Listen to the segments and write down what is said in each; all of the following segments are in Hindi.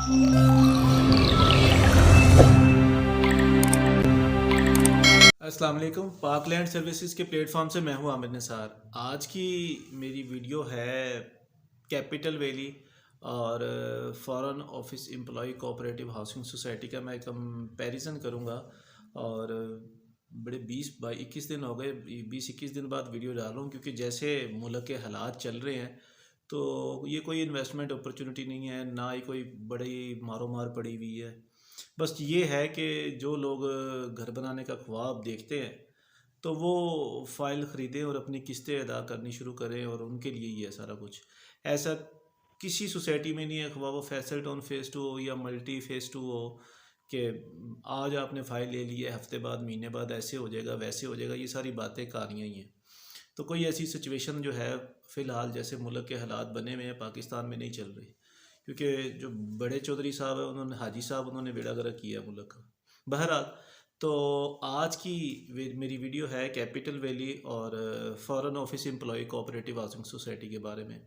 अस्सलाम वालेकुम। पाक लैंड सर्विसेज के प्लेटफॉर्म से मैं हूं आमिर निसार। आज की मेरी वीडियो है कैपिटल वैली और foreign office employ cooperative housing society का मैं कंपैरिजन करूंगा। और बड़े 20-21 दिन हो गए, 20-21 दिन बाद वीडियो डाल रहा हूँ, क्योंकि जैसे मुल्क के हालात चल रहे हैं तो ये कोई इन्वेस्टमेंट अपॉर्चुनिटी नहीं है, ना ही कोई बड़ी मारो मार पड़ी हुई है। बस ये है कि जो लोग घर बनाने का ख्वाब देखते हैं तो वो फ़ाइल ख़रीदें और अपनी किस्तें अदा करनी शुरू करें, और उनके लिए ही है सारा कुछ। ऐसा किसी सोसाइटी में नहीं है, ख्वाह वो फैसल टाउन फ़ेज़ 2 हो या मल्टी फ़ेज़ 2 हो, कि आज आपने फ़ाइल ले ली है, हफ्ते बाद महीने बाद ऐसे हो जाएगा वैसे हो जाएगा, ये सारी बातें कहानियाँ ही हैं। तो कोई ऐसी सिचुएशन जो है फ़िलहाल जैसे मुल्क के हालात बने हुए हैं पाकिस्तान में नहीं चल रही, क्योंकि जो बड़े चौधरी साहब हैं, उन्होंने हाजी साहब उन्होंने बेड़ा गर्क किया मुल्क का। बहरहाल, तो आज की मेरी वीडियो है कैपिटल वैली और foreign office employ cooperative housing society के बारे में।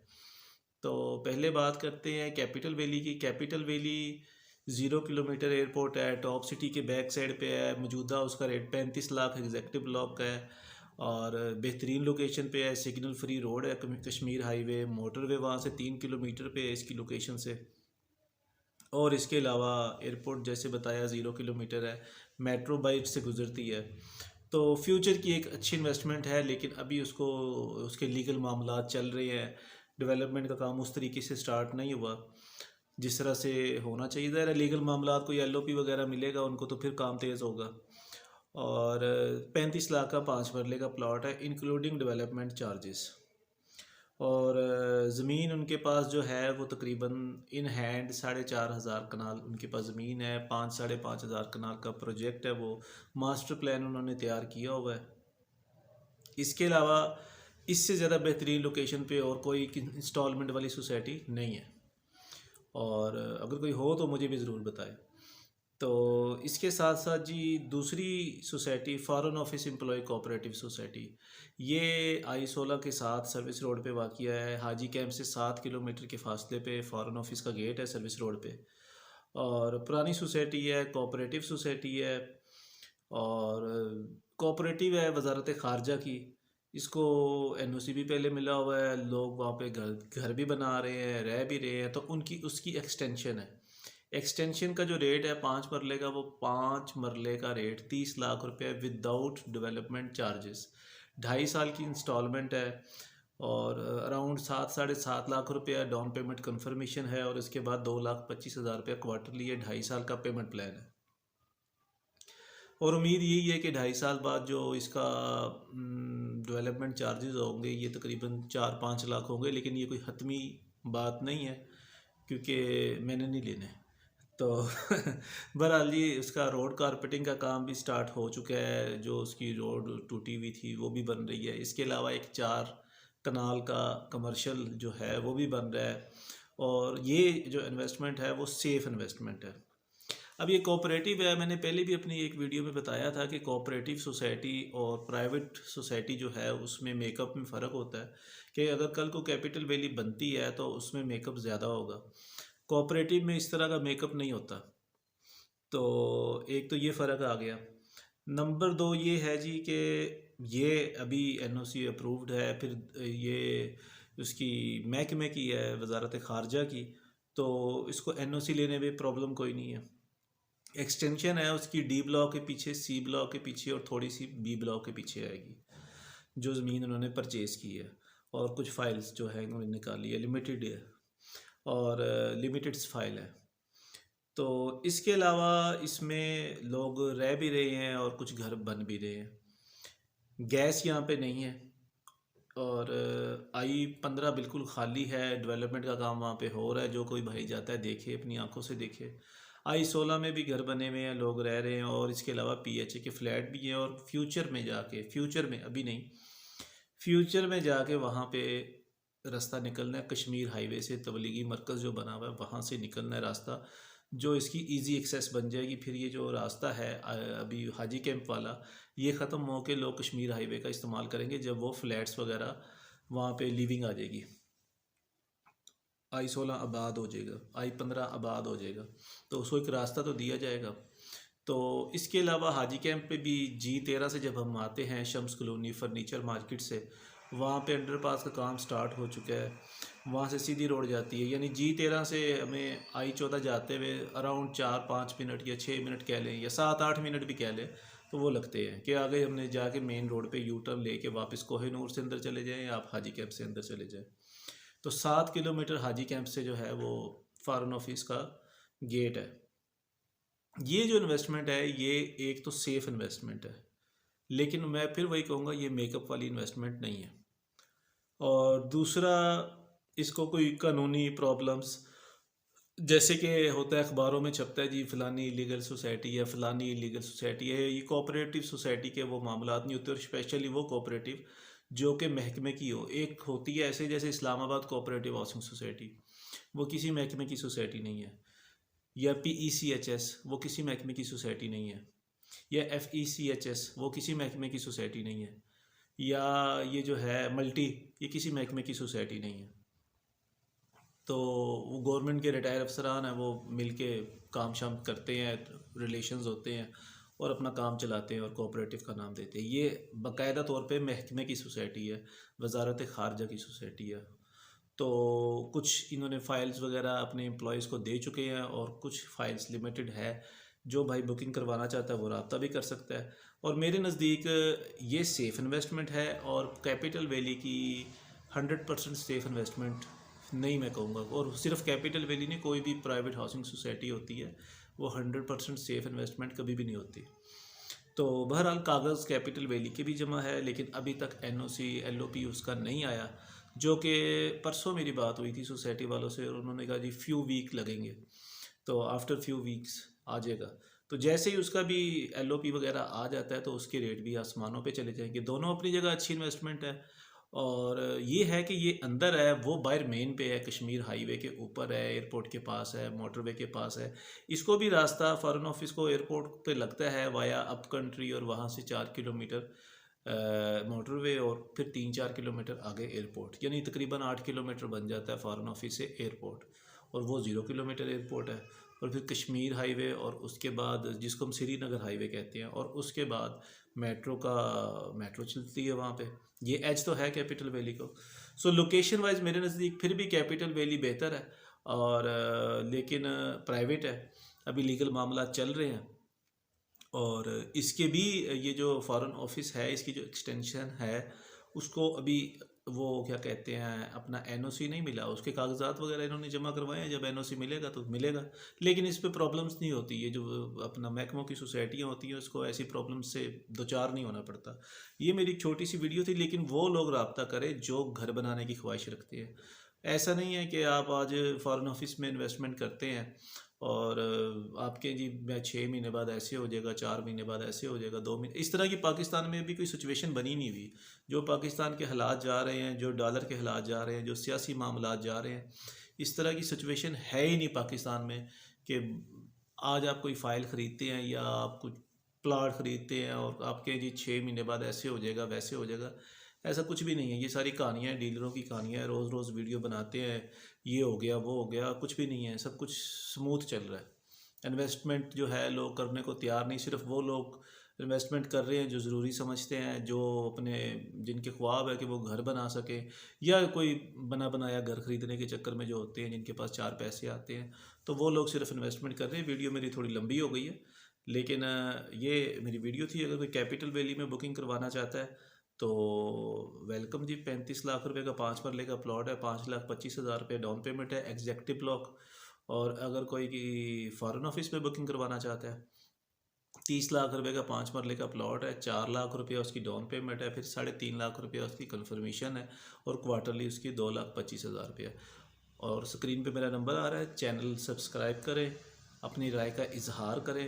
तो पहले बात करते हैं कैपिटल वैली की। कैपिटल वैली 0 किलोमीटर एयरपोर्ट है, टॉप सिटी के बैक साइड पे है। मौजूदा उसका रेट 35 लाख एग्जेक्टिव ब्लॉक का है और बेहतरीन लोकेशन पे है। सिग्नल फ्री रोड है, कश्मीर हाईवे, मोटरवे वहाँ से 3 किलोमीटर पे है इसकी लोकेशन से। और इसके अलावा एयरपोर्ट जैसे बताया 0 किलोमीटर है, मेट्रो बाइट से गुजरती है। तो फ्यूचर की एक अच्छी इन्वेस्टमेंट है, लेकिन अभी उसको उसके लीगल मामला चल रहे हैं। डेवलपमेंट का काम उस तरीके से स्टार्ट नहीं हुआ जिस तरह से होना चाहिए था। लीगल मामला कोई एलओपी वगैरह मिलेगा उनको तो फिर काम तेज़ होगा। और 35 लाख का 5 मरले का प्लॉट है, इंक्लूडिंग डेवलपमेंट चार्जेस। और ज़मीन उनके पास जो है वो तकरीबन इन हैंड 4,500 कनाल उनके पास ज़मीन है। 5-5,500 कनाल का प्रोजेक्ट है, वो मास्टर प्लान उन्होंने तैयार किया हुआ है। इसके अलावा इससे ज़्यादा बेहतरीन लोकेशन पे और कोई इंस्टॉलमेंट वाली सोसाइटी नहीं है, और अगर कोई हो तो मुझे भी ज़रूर बताएं। तो इसके साथ साथ जी दूसरी society foreign office employ cooperative society, ये I-16 के साथ सर्विस रोड पे वाक़िया है। हाजी कैंप से 7 किलोमीटर के फासले पे फॉरेन ऑफिस का गेट है सर्विस रोड पे। और पुरानी सोसाइटी है, कोऑपरेटिव सोसाइटी है, और कोऑपरेटिव है वजारत ख़ारजा की। इसको एनओसी भी पहले मिला हुआ है, लोग वहाँ पे घर घर भी बना रहे हैं, रह भी रहे हैं, तो उनकी उसकी एक्सटेंशन है। एक्सटेंशन का जो रेट है 5 मरले का, वो 5 मरले का रेट 30 लाख रुपये विदाउट डेवलपमेंट चार्जेस। 2.5 साल की इंस्टॉलमेंट है, और अराउंड 7-7.5 लाख रुपया डाउन पेमेंट कंफर्मेशन है, और इसके बाद 2,25,000 रुपया क्वार्टरली है। 2.5 साल का पेमेंट प्लान है, और उम्मीद यही है कि 2.5 साल बाद जो इसका डेवलपमेंट चार्जेस होंगे ये तकरीबन 4-5 लाख होंगे, लेकिन ये कोई हतमी बात नहीं है क्योंकि मैंने नहीं लेने। तो बहरहाल जी उसका रोड कारपेटिंग का काम भी स्टार्ट हो चुका है, जो उसकी रोड टूटी हुई थी वो भी बन रही है। इसके अलावा एक 4 कनाल का कमर्शियल जो है वो भी बन रहा है, और ये जो इन्वेस्टमेंट है वो सेफ़ इन्वेस्टमेंट है। अब ये कोऑपरेटिव है, मैंने पहले भी अपनी एक वीडियो में बताया था कि कोऑपरेटिव सोसाइटी और प्राइवेट सोसाइटी जो है उसमें मेकअप में फ़र्क होता है, कि अगर कल को कैपिटल वैली बनती है तो उसमें मेकअप ज़्यादा होगा, कोऑपरेटिव में इस तरह का मेकअप नहीं होता। तो एक तो ये फ़र्क आ गया। नंबर दो ये है जी कि ये अभी एनओसी अप्रूव्ड है, फिर ये उसकी महकमे की है, वजारत ख़ारजा की, तो इसको एनओसी लेने में प्रॉब्लम कोई नहीं है। एक्सटेंशन है उसकी डी ब्लॉक के पीछे, सी ब्लॉक के पीछे और थोड़ी सी बी ब्लॉक के पीछे आएगी, जो ज़मीन उन्होंने परचेज़ की है। और कुछ फाइल्स जो है उन्होंने निकाली है, लिमिटेड है, और लिमिटेड फाइल है। तो इसके अलावा इसमें लोग रह भी रहे हैं और कुछ घर बन भी रहे हैं। गैस यहाँ पे नहीं है, और I-15 बिल्कुल खाली है। डेवलपमेंट का काम वहाँ पे हो रहा है, जो कोई भाई जाता है देखे, अपनी आंखों से देखे। I-16 में भी घर बने हुए हैं, लोग रह रहे हैं, और इसके अलावा PHA के फ्लैट भी हैं। और फ्यूचर में जाके, फ्यूचर में अभी नहीं, फ्यूचर में जाके वहाँ पे रास्ता निकलना है कश्मीर हाईवे से, तबलीगी मरकज़ जो बना हुआ है वहाँ से निकलना है रास्ता, जो इसकी इजी एक्सेस बन जाएगी। फिर ये जो रास्ता है अभी हाजी कैंप वाला, ये ख़त्म हो के लोग कश्मीर हाईवे का इस्तेमाल करेंगे जब वो फ्लैट्स वगैरह वहाँ पे लिविंग आ जाएगी। I-16 आबाद हो जाएगा, I-15 आबाद हो जाएगा, तो उसको एक रास्ता तो दिया जाएगा। तो इसके अलावा हाजी कैंप पे भी G13 से जब हम आते हैं शम्स कॉलोनी फर्नीचर मार्केट से, वहाँ पे अंडरपास का काम स्टार्ट हो चुका है। वहाँ से सीधी रोड जाती है, यानी G13 से हमें I-14 जाते हुए अराउंड 4-5 मिनट या 6 मिनट कह लें या 7-8 मिनट भी कह लें तो वो लगते हैं कि आगे हमने जाके मेन रोड पे यू टर्न लेके वापस कोहिनूर से अंदर चले जाएँ या आप हाजी कैंप से अंदर चले जाएँ। तो 7 किलोमीटर हाजी कैंप से जो है वो फॉरेन ऑफिस का गेट है। ये जो इन्वेस्टमेंट है ये एक तो सेफ़ इन्वेस्टमेंट है, लेकिन मैं फिर वही कहूँगा ये मेकअप वाली इन्वेस्टमेंट नहीं है। और दूसरा, इसको कोई कानूनी प्रॉब्लम्स जैसे कि होता है अखबारों में छपता है जी फ़लानी इलीगल सोसाइटी या फ़लानी इलीगल सोसाइटी है, ये कोऑपरेटिव सोसाइटी के वो मामलात नहीं होते, और स्पेशली वो कोऑपरेटिव जो कि महकमे की हो। एक होती है ऐसे जैसे इस्लामाबाद कोऑपरेटिव हाउसिंग सोसाइटी, वो किसी महकमे की सोसाइटी नहीं है। या PECHS वो किसी महकमे की सोसाइटी नहीं है। या FECHS वो किसी महकमे की सोसाइटी नहीं है। या ये जो है मल्टी, ये किसी महकमे की सोसाइटी नहीं है। तो वो गवर्नमेंट के रिटायर अफसरान हैं, वो मिल के काम शाम करते हैं, रिलेशंस होते हैं और अपना काम चलाते हैं और कोऑपरेटिव का नाम देते हैं। ये बाकायदा तौर पे महकमे की सोसाइटी है, वजारत खारजा की सोसाइटी है। तो कुछ इन्होंने फ़ाइल्स वगैरह अपने एम्प्लॉयज़ को दे चुके हैं और कुछ फ़ाइल्स लिमिटेड है। जो भाई बुकिंग करवाना चाहता है वो रब्ता भी कर सकता है। और मेरे नज़दीक ये सेफ़ इन्वेस्टमेंट है, और कैपिटल वैली की 100% सेफ़ इन्वेस्टमेंट नहीं मैं कहूँगा। और सिर्फ कैपिटल वैली नहीं, कोई भी प्राइवेट हाउसिंग सोसाइटी होती है वो 100% सेफ़ इन्वेस्टमेंट कभी भी नहीं होती। तो बहरहाल कागज़ कैपिटल वैली के भी जमा है, लेकिन अभी तक NOC LOP उसका नहीं आया। जो कि परसों मेरी बात हुई थी सोसाइटी वालों से और उन्होंने कहा जी फ्यू वीक लगेंगे, तो आफ्टर फ्यू वीक्स आ जाएगा। तो जैसे ही उसका भी LOP वगैरह आ जाता है तो उसके रेट भी आसमानों पे चले जाएंगे। दोनों अपनी जगह अच्छी इन्वेस्टमेंट है। और ये है कि ये अंदर है, वो बाहर मेन पे है, कश्मीर हाईवे के ऊपर है, एयरपोर्ट के पास है, मोटरवे के पास है। इसको भी रास्ता फॉरेन ऑफिस को एयरपोर्ट पे लगता है वाया अप कंट्री, और वहाँ से 4 किलोमीटर मोटरवे और फिर 3-4 किलोमीटर आगे एयरपोर्ट, यानी तकरीबन 8 किलोमीटर बन जाता है फॉरेन ऑफिस से एयरपोर्ट। और वो 0 किलोमीटर एयरपोर्ट है। और फिर कश्मीर हाईवे, और उसके बाद जिसको हम श्रीनगर हाईवे कहते हैं, और उसके बाद मेट्रो चलती है वहाँ पे। ये एज तो है कैपिटल वैली को। सो लोकेशन वाइज मेरे नज़दीक फिर भी कैपिटल वैली बेहतर है, और लेकिन प्राइवेट है, अभी लीगल मामला चल रहे हैं। और इसके भी ये जो फॉरेन ऑफिस है इसकी जो एक्सटेंशन है उसको अभी वो क्या कहते हैं अपना NOC नहीं मिला, उसके कागजात वगैरह इन्होंने जमा करवाए हैं। जब NOC मिलेगा तो मिलेगा, लेकिन इस पे प्रॉब्लम्स नहीं होती। ये जो अपना महकमों की सोसाइटियाँ होती हैं उसको ऐसी प्रॉब्लम्स से दो चार नहीं होना पड़ता। ये मेरी एक छोटी सी वीडियो थी, लेकिन वो लोग रब्ता करें जो घर बनाने की ख्वाहिश रखते हैं। ऐसा नहीं है कि आप आज फॉरेन ऑफिस में इन्वेस्टमेंट करते हैं और आपके जी मैं 6 महीने बाद ऐसे हो जाएगा, 4 महीने बाद ऐसे हो जाएगा, 2 महीने, इस तरह की पाकिस्तान में भी कोई सिचुएशन बनी नहीं हुई। जो पाकिस्तान के हालात जा रहे हैं, जो डॉलर के हालात जा रहे हैं, जो सियासी मामलात जा रहे हैं, इस तरह की सिचुएशन है ही नहीं पाकिस्तान में कि आज आप कोई फ़ाइल ख़रीदते हैं या आप कुछ प्लाट ख़रीदते हैं और आपके जी 6 महीने बाद ऐसे हो जाएगा, वैसे हो जाएगा। ऐसा कुछ भी नहीं है। ये सारी कहानियाँ हैं, डीलरों की कहानियाँ हैं। रोज़ रोज़ वीडियो बनाते हैं, ये हो गया, वो हो गया, कुछ भी नहीं है। सब कुछ स्मूथ चल रहा है। इन्वेस्टमेंट जो है लोग करने को तैयार नहीं। सिर्फ वो लोग इन्वेस्टमेंट कर रहे हैं जो ज़रूरी समझते हैं, जो अपने जिनके ख्वाब है कि वो घर बना सकें, या कोई बना बनाया घर ख़रीदने के चक्कर में जो होते हैं, जिनके पास 4 पैसे आते हैं, तो वो लोग सिर्फ इन्वेस्टमेंट कर रहे हैं। वीडियो मेरी थोड़ी लंबी हो गई है, लेकिन ये मेरी वीडियो थी। अगर कोई कैपिटल वैली में बुकिंग करवाना चाहता है तो वेलकम जी। 35 लाख रुपए का 5 मरले का प्लॉट है, 5,25,000 रुपये डाउन पेमेंट है, एग्जेक्टिव ब्लॉक। और अगर कोई की फॉरेन ऑफिस में बुकिंग करवाना चाहता है, 30 लाख रुपए का 5 मरले का प्लॉट है, 4 लाख रुपया उसकी डाउन पेमेंट है, फिर 3.5 लाख रुपया उसकी कन्फर्मेशन है, और क्वार्टरली उसकी 2,25,000 रुपया। और स्क्रीन पे मेरा नंबर आ रहा है। चैनल सब्सक्राइब करें, अपनी राय का इजहार करें।